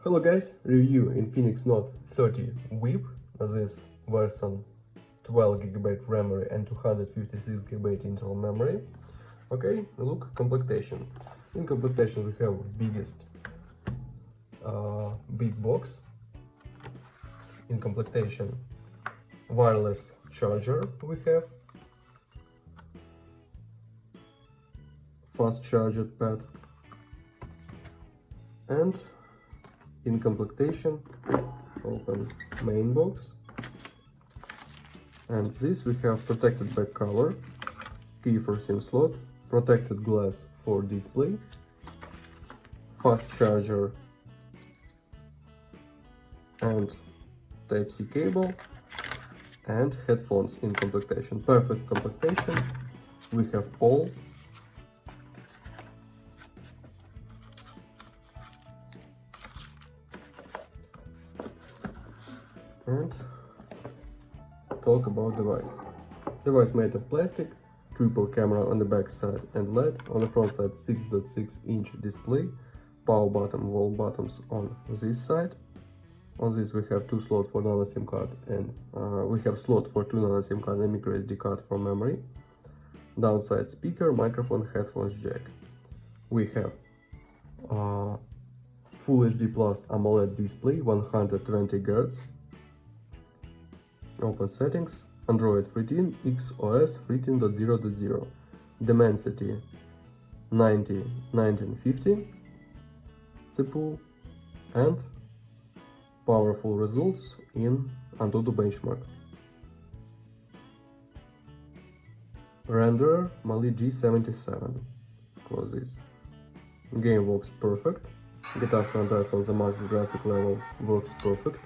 Hello guys, review Infinix Note 30 WIP. This version 12GB memory and 256GB internal memory. Okay, look, completion. In completion we have biggest big box. In completion wireless charger we have, fast charger pad, and in completion open main box, and this we have protected back cover, key for SIM slot, protected glass for display, fast charger and Type-C cable, and headphones in completion. Perfect completion. We have all. And talk about device. Device made of plastic, triple camera on the back side and LED. On the front side 6.6-inch display, power button, wall buttons on this side. On this we have two slots for nano SIM card, and we have slot for two nano SIM card and micro SD card for memory. Downside speaker, microphone, headphones jack. We have Full HD Plus AMOLED display, 120 Hz. Open settings, Android 13, XOS 13.0.0, Dimensity 1950, CPU, and powerful results in Antutu benchmark. Renderer Mali G77. Close this. Game works perfect. GTA San Andreas on the max graphic level works perfect.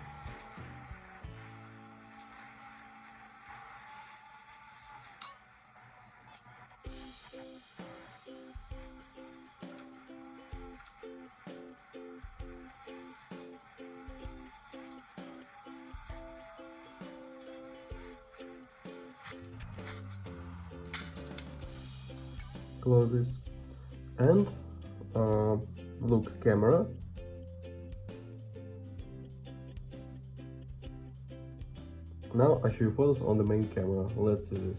Close this. And look, camera. Now I show you photos on the main camera. Let's see this.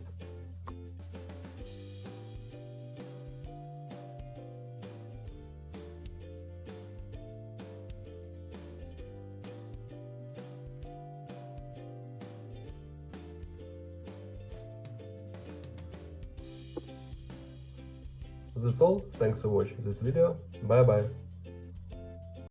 That's all. Thanks for watching this video. Bye bye.